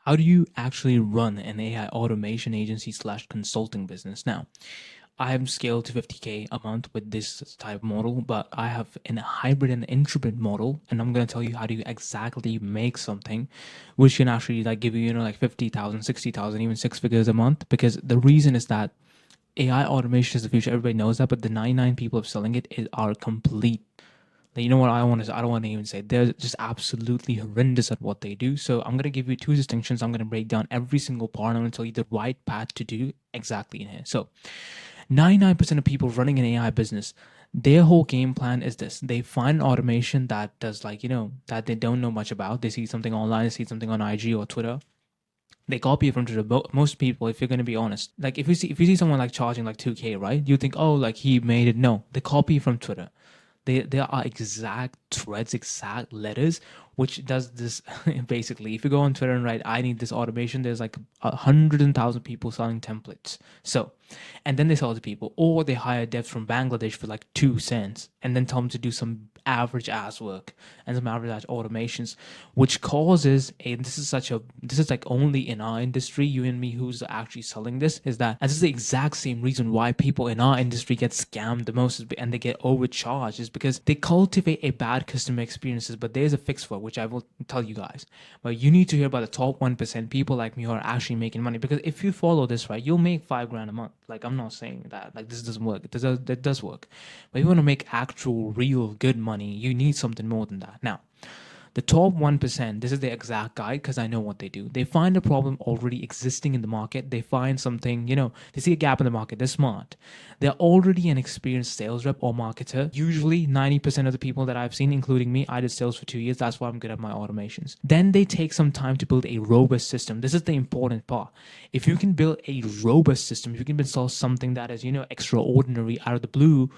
how do you actually run an AI automation agency slash consulting business? Now, I am scaled to 50K a month with this type model, but I have a hybrid and intrabid model, and I'm going to tell you how to exactly make something which can actually like give you, like 50,000, 60,000, even six figures a month. Because the reason is that AI automation is the future. Everybody knows that, but the 99 people of selling it are complete. Like, you know what I want to say? I don't want to even say they're just absolutely horrendous at what they do. So I'm gonna give you two distinctions. I'm gonna break down every single part. I'm gonna tell you the right path to do exactly in here. So 99% of people running an AI business, their whole game plan is this. They find an automation that does like, that they don't know much about. They see something online, they see something on IG or Twitter. They copy it from Twitter. Most people, if you're gonna be honest, like if you see someone like charging like 2K, right? You think, oh, like he made it. No, they copy from Twitter. There are exact threads, exact letters, which does this basically. If you go on Twitter and write, I need this automation, there's like 100,000 people selling templates. So, and then they sell to people, or they hire devs from Bangladesh for like 2 cents and then tell them to do some average ass work and some average ass automations, which causes this is like only in our industry, you and me who's actually selling this, is that, and this is the exact same reason why people in our industry get scammed the most and they get overcharged, is because they cultivate a bad customer experiences. But there's a fix for it, which I will tell you guys. But you need to hear about the top 1%, people like me who are actually making money. Because if you follow this right, you'll make 5 grand a month. Like, I'm not saying that like this doesn't work. It does work. But if you want to make actual real good money, you need something more than that. Now, the top 1%, this is the exact guide because I know what they do. They find a problem already existing in the market. They find something, they see a gap in the market. They're smart. They're already an experienced sales rep or marketer. Usually 90% of the people that I've seen, including me, I did sales for 2 years. That's why I'm good at my automations. Then they take some time to build a robust system. This is the important part. If you can build a robust system, if you can install something that is, extraordinary out of the blue,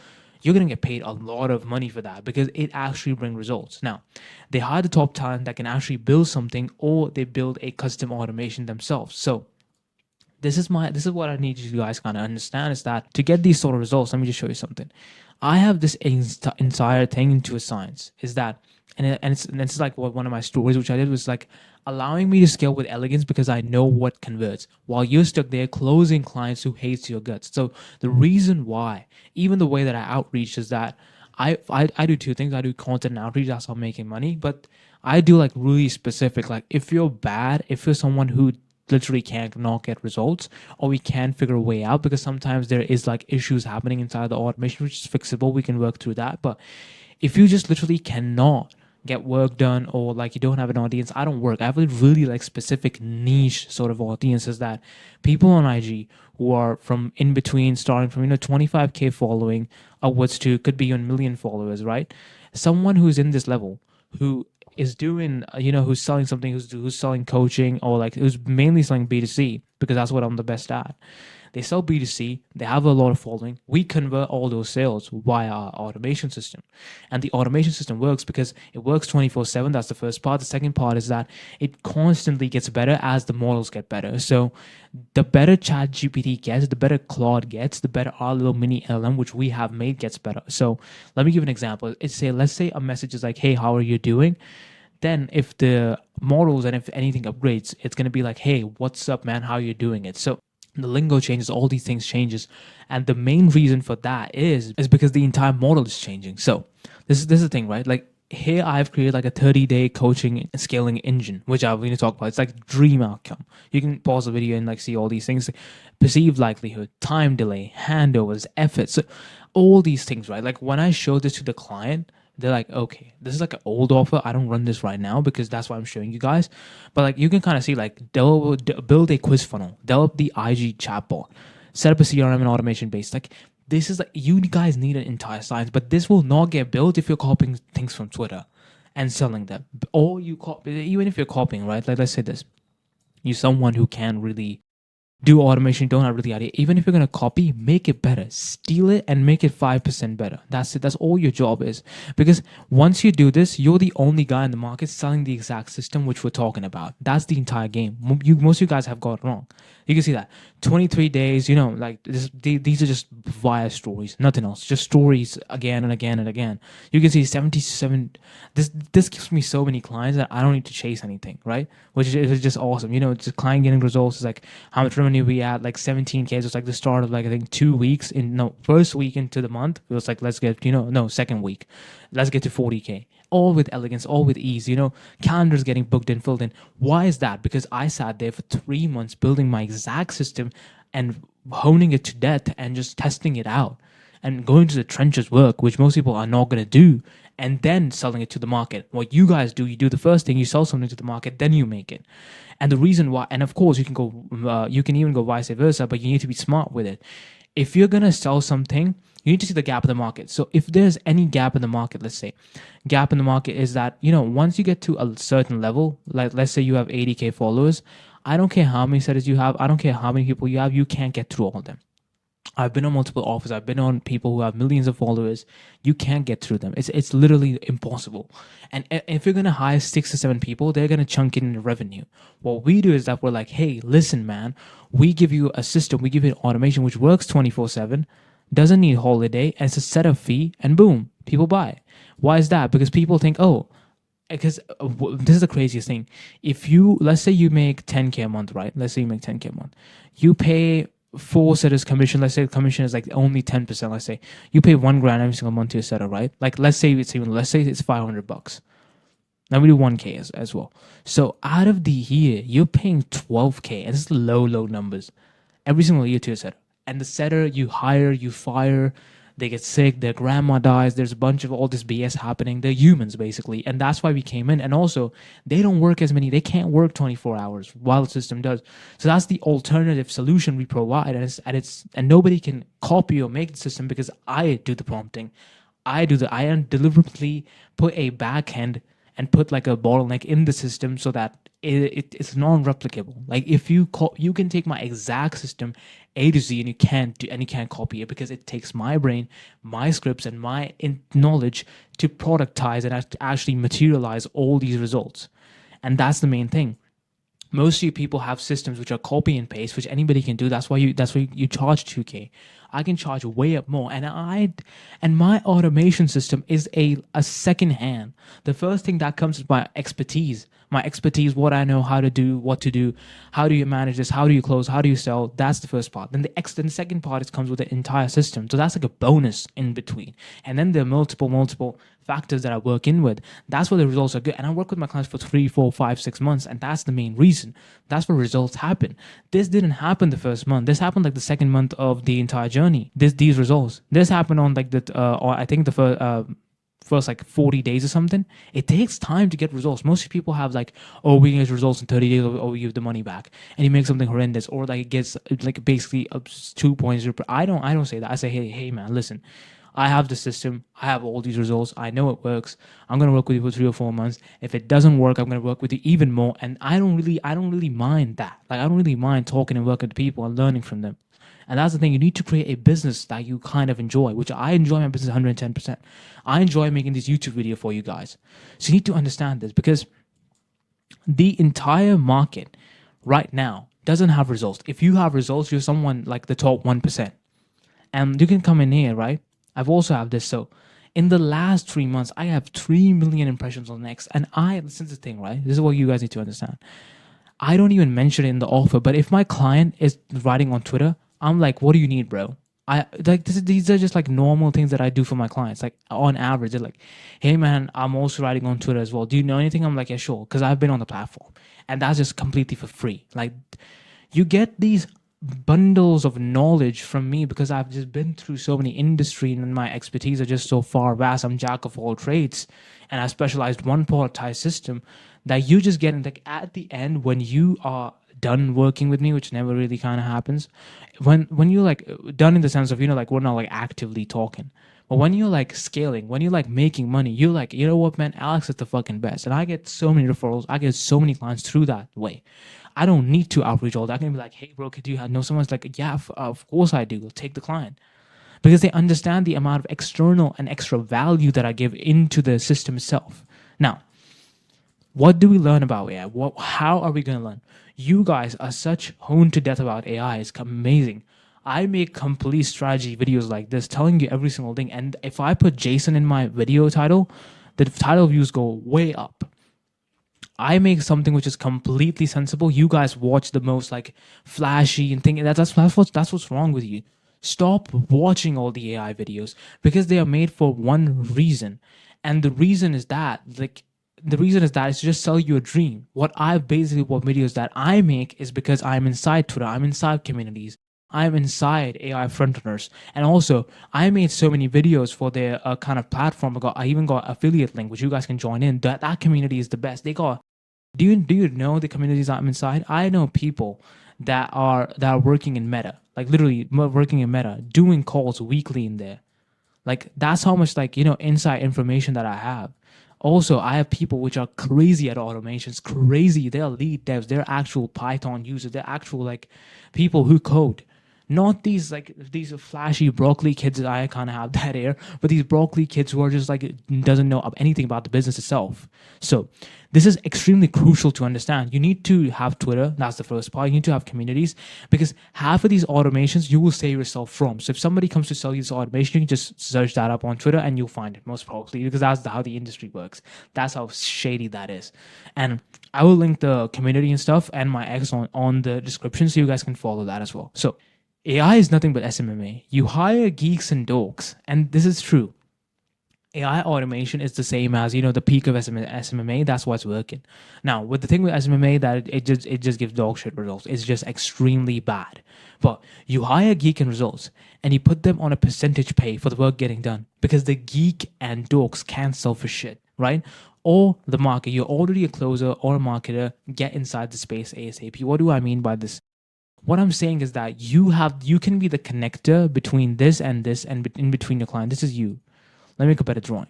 you're going to get paid a lot of money for that because it actually brings results. Now, they hire the top talent that can actually build something, or they build a custom automation themselves. So this is what I need you guys kind of understand, is that to get these sort of results, let me just show you something. I have this entire thing into a science, is that, and it's like what one of my stories which I did was like allowing me to scale with elegance because I know what converts, while you're stuck there closing clients who hates your guts. So the reason why, even the way that I outreach, is that I do two things. I do content and outreach. That's how I'm making money. But I do like really specific. Like if you're bad, if you're someone who literally can't not get results, or we can't figure a way out, because sometimes there is like issues happening inside the automation which is fixable, we can work through that. But if you just literally cannot get work done, or like you don't have an audience, I don't work. I have a really like specific niche sort of audiences, that people on IG who are from in between, starting from 25K following upwards to could be 1 million followers, right? Someone who's in this level, who is doing, who's selling something, who's selling coaching, or like who's mainly selling B2C, because that's what I'm the best at. They sell B2C, they have a lot of following. We convert all those sales via our automation system. And the automation system works because it works 24/7. That's the first part. The second part is that it constantly gets better as the models get better. So the better ChatGPT gets, the better Claude gets, the better our little mini LM, which we have made, gets better. So let me give an example. Let's say a message is like, hey, how are you doing? Then if the models and if anything upgrades, it's going to be like, hey, what's up, man? How are you doing it? So the lingo changes, all these things changes, and the main reason for that is because the entire model is changing. So this is the thing, right? Like here I've created like a 30-day coaching and scaling engine, which I'm going to talk about. It's like dream outcome. You can pause the video and like see all these things: perceived likelihood, time delay, handovers, effort. So all these things, right? Like when I show this to the client, they're like, okay, this is like an old offer. I don't run this right now because that's why I'm showing you guys. But like you can kind of see, like they'll build a quiz funnel, develop the IG chatbot, set up a CRM and automation base. Like this is like, you guys need an entire science, but this will not get built if you're copying things from Twitter and selling them. Or you copy, even if you're copying, right? Like let's say this, you're someone who can really do automation, don't have really idea. Even if you're gonna copy, make it better. Steal it and make it 5% better. That's it. That's all your job is. Because once you do this, you're the only guy in the market selling the exact system which we're talking about. That's the entire game. Most of you guys have got it wrong. You can see that 23 days. Like these are just via stories, nothing else. Just stories again and again and again. You can see 77. This gives me so many clients that I don't need to chase anything, right? Which is just awesome. Just client getting results is like how much revenue we had, like 17K. It was like the start of like I think 2 weeks in no first week into the month. It was like let's get no second week, let's get to 40K. All with elegance, all with ease. Calendars getting booked and filled in. Why is that? Because I sat there for 3 months building my exact system and honing it to death and just testing it out and going to the trenches work, which most people are not going to do, and then selling it to the market. What you guys do, you do the first thing, you sell something to the market, then you make it. And the reason why, and of course, you can even go vice versa, but you need to be smart with it. If you're going to sell something, you need to see the gap in the market. So if there's any gap in the market, let's say, gap in the market is that, once you get to a certain level, like let's say you have 80K followers, I don't care how many setters you have, I don't care how many people you have, you can't get through all of them. I've been on multiple offers. I've been on people who have millions of followers. You can't get through them. It's literally impossible. And if you're gonna hire 6 or 7 people, they're gonna chunk in the revenue. What we do is that we're like, hey, listen, man, we give you a system, we give you an automation which works 24/7, doesn't need holiday, and it's a setup fee, and boom, people buy. Why is that? Because people think, oh, because this is the craziest thing. If let's say you make 10K a month, right? Let's say you make 10K a month. You pay 4 setters commission. Let's say the commission is like only 10%. Let's say you pay $1,000 every single month to a setter, right? Like let's say it's $500. Now we do 1K as well. So out of the year, you're paying 12K, and this is low numbers every single year to a setter. And the setter you hire, you fire, they get sick, their grandma dies, there's a bunch of all this BS happening. They're humans basically. And that's why we came in. And also they don't work they can't work 24 hours while the system does. So that's the alternative solution we provide. And nobody can copy or make the system because I do the prompting. I deliberately put a backend and put like a bottleneck in the system so that it's non-replicable. Like if you can take my exact system A to Z and you can't copy it because it takes my brain, my scripts, and my knowledge to productize and actually materialize all these results. And that's the main thing. Most of you people have systems which are copy and paste, which anybody can do. That's why you charge 2K. I can charge way up more, and my automation system is a second hand. The first thing that comes is my expertise. What I know how to do, what to do, how do you manage this, how do you close, how do you sell. That's the first part. Then the second part comes with the entire system. So that's like a bonus in between. And then there are multiple factors that I work in with. That's where the results are good. And I work with my clients for 3, 4, 5, 6 months, and that's the main reason. That's where results happen. This didn't happen the first month. This happened like the second month of the entire journey. These results. This happened on like or I think the first like 40 days or something. It takes time to get results. Most people have like, oh, we get results in 30 days, or we give the money back, and you make something horrendous, or like it gets like basically 2.0. I don't say that. I say, hey man, listen, I have the system. I have all these results. I know it works. I'm gonna work with you for 3 or 4 months. If it doesn't work, I'm gonna work with you even more. And I don't really mind that. Like I don't really mind talking and working with people and learning from them. And that's the thing. You need to create a business that you kind of enjoy, which I enjoy my business 110%. I enjoy making this YouTube video for you guys. So you need to understand this, because the entire market right now doesn't have results. If you have results, you're someone like the top 1%. And you can come in here, right? I've also have this. So in the last 3 months, I have 3 million impressions on X. And this is the thing, right? This is what you guys need to understand. I don't even mention it in the offer, but if my client is writing on Twitter, I'm like, what do you need, bro? These are just like normal things that I do for my clients. Like on average, they're like, hey man, I'm also writing on Twitter as well. Do you know anything? I'm like, yeah, sure. Because I've been on the platform, and that's just completely for free. Like you get these bundles of knowledge from me because I've just been through so many industries, and my expertise are just so far vast. I'm jack of all trades, and I specialized one productized system that you just get in. Like at the end, when you are done working with me, which never really kind of happens, when you're like done in the sense of, like we're not like actively talking, But when you're like scaling, when you're like making money, you're like, you know what, man, Alex is the fucking best. And I get so many referrals, I get so many clients through that way. I don't need to outreach all that. I can be like, hey, bro, could you know someone's like, yeah, of course I do. Take the client. Because they understand the amount of external and extra value that I give into the system itself. Now, what do we learn about AI? How are we going to learn? You guys are such honed to death about AI. It's amazing. I make complete strategy videos like this, telling you every single thing. And if I put Jason in my video title, the title views go way up. I make something which is completely sensible. You guys watch the most like flashy and think that's what's wrong with you. Stop watching all the AI videos because they are made for one reason, and the reason is that it's to just sell you a dream. What videos that I make is because I'm inside Twitter, I'm inside communities, I'm inside AI frontrunners, and also I made so many videos for their kind of platform. I even got affiliate link which you guys can join in. That community is the best. They got do you know the communities I'm inside? I know people that are working in Meta, like literally working in Meta, doing calls weekly in there. Like that's how much like inside information that I have. Also, I have people which are crazy at automations, crazy. They're lead devs, they're actual Python users, they're actual like people who code. Not these flashy broccoli kids that I kind of have that air, but these broccoli kids who are just like doesn't know anything about the business itself. So this is extremely crucial to understand. You need to have Twitter. That's the first part. You need to have communities because half of these automations you will save yourself from. So if somebody comes to sell you this automation, you can just search that up on Twitter and you'll find it most probably because that's how the industry works. That's how shady that is. And I will link the community and stuff and my ex on the description so you guys can follow that as well. So AI is nothing but SMMA. You hire geeks and dorks, and this is true. AI automation is the same as the peak of SMMA. That's what's working. Now, with the thing with SMMA that it just gives dog shit results. It's just extremely bad. But you hire geek and results, and you put them on a percentage pay for the work getting done because the geek and dorks can't sell for shit, right? Or the market. You're already a closer or a marketer. Get inside the space ASAP. What do I mean by this? What I'm saying is that you can be the connector between this and in between your client. This is you. Let me make a better drawing.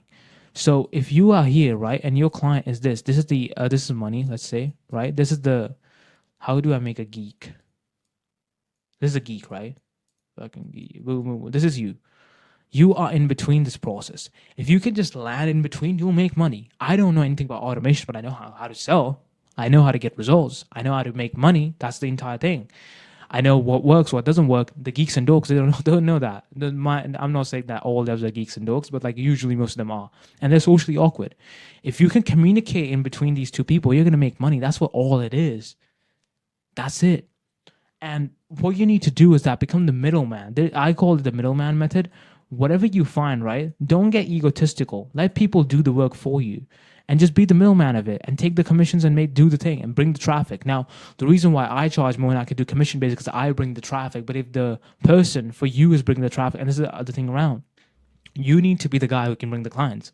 So if you are here, right, and your client is this is this is money, let's say, right? This is the how do I make a geek? This is a geek, right? Fucking geek. Boom, boom, boom. This is you. You are in between this process. If you can just land in between, you'll make money. I don't know anything about automation, but I know how to sell. I know how to get results. I know how to make money. That's the entire thing. I know what works, what doesn't work. The geeks and dorks, they don't know that. I'm not saying that all devs are geeks and dorks, but like usually most of them are. And they're socially awkward. If you can communicate in between these two people, you're going to make money. That's what all it is. That's it. And what you need to do is that become the middleman. I call it the middleman method. Whatever you find, right? Don't get egotistical. Let people do the work for you and just be the middleman of it and take the commissions and do the thing and bring the traffic. Now, the reason why I charge more and I could do commission based is because I bring the traffic. But if the person for you is bringing the traffic, and this is the other thing around, you need to be the guy who can bring the clients.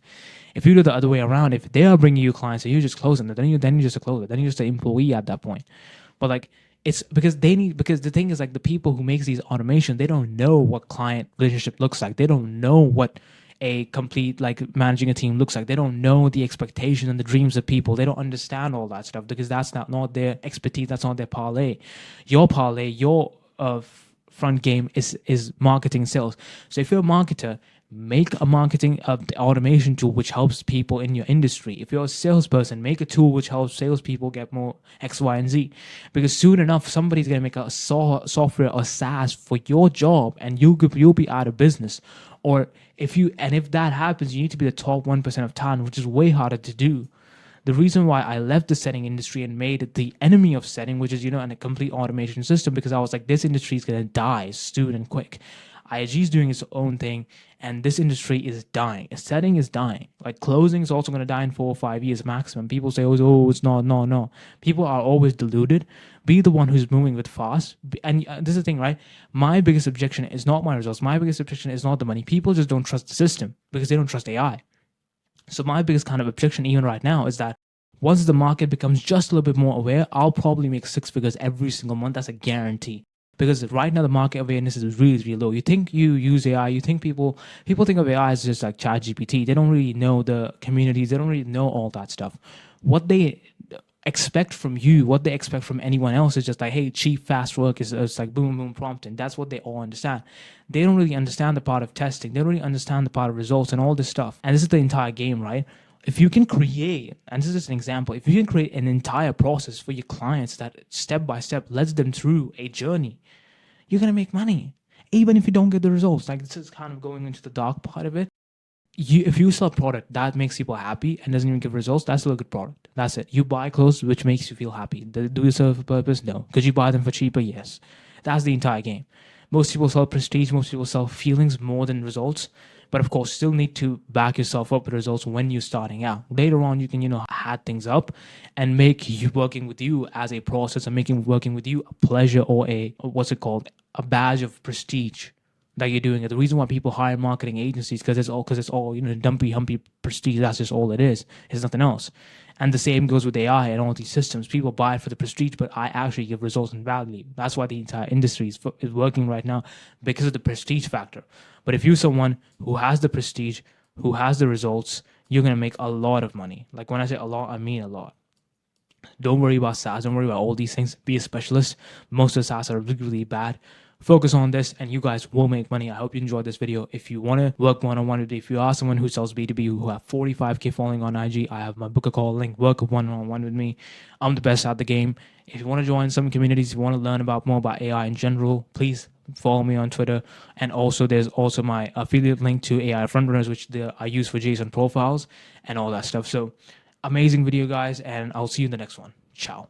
If you do the other way around, if they are bringing you clients and you're just closing them, then you're just a closer. Then you're just an employee at that point. But like, it's because the thing is like the people who makes these automations, they don't know what client relationship looks like. They don't know what a complete like managing a team looks like. They don't know the expectations and the dreams of people. They don't understand all that stuff because that's not their expertise. That's not their parlay. Your parlay, your front game is marketing sales. So if you're a marketer, make a marketing automation tool which helps people in your industry. If you're a salesperson, make a tool which helps salespeople get more X, Y, and Z. Because soon enough, somebody's gonna make a software or SaaS for your job, and you'll be out of business. Or if that happens, you need to be the top 1% of talent, which is way harder to do. The reason why I left the setting industry and made it the enemy of setting, which is a complete automation system, because I was like, this industry is gonna die soon and quick. IAG is doing its own thing, and this industry is dying. Setting is dying. Like closing is also going to die in 4 or 5 years maximum. People say, "Oh, it's not." No. People are always deluded. Be the one who's moving with fast. And this is the thing, right? My biggest objection is not my results. My biggest objection is not the money. People just don't trust the system because they don't trust AI. So my biggest kind of objection, even right now, is that once the market becomes just a little bit more aware, I'll probably make 6 figures every single month. That's a guarantee. because right now the market awareness is really, really low. You think you use AI, you think people think of AI as just like ChatGPT. They don't really know the communities, they don't really know all that stuff. What they expect from you, what they expect from anyone else is just like, hey, cheap, fast work is like boom, boom, prompting. That's what they all understand. They don't really understand the part of testing. They don't really understand the part of results and all this stuff. And this is the entire game, right? If you can create, and this is just an example, if you can create an entire process for your clients that step by step lets them through a journey, you're gonna make money. Even if you don't get the results. Like, this is kind of going into the dark part of it. If you sell a product that makes people happy and doesn't even give results, that's still a good product. That's it. You buy clothes which makes you feel happy. Do you serve a purpose? No. Because you buy them for cheaper? Yes. That's the entire game. Most people sell prestige, most people sell feelings more than results. But of course, still need to back yourself up with results when you're starting out. Later on, you can, add things up and make you working with you as a process and making working with you a pleasure or what's it called? A badge of prestige that you're doing it. The reason why people hire marketing agencies because it's all dumpy humpy prestige. That's just all it is. It's nothing else. And the same goes with AI and all these systems. People buy it for the prestige, but I actually give results and value. That's why the entire industry is working right now because of the prestige factor. But if you're someone who has the prestige, who has the results, you're gonna make a lot of money. Like when I say a lot, I mean a lot. Don't worry about SaaS. Don't worry about all these things. Be a specialist. Most of the SaaS are really, really bad. Focus on this and you guys will make money. I hope you enjoyed this video. If you want to work one-on-one with me, if you are someone who sells B2B, who have 45K following on IG, I have my book a call link, work one-on-one with me. I'm the best at the game. If you want to join some communities, if you want to learn more about AI in general, please follow me on Twitter. And also there's also my affiliate link to AI Frontrunners, which I use for JSON profiles and all that stuff. So amazing video, guys, and I'll see you in the next one. Ciao.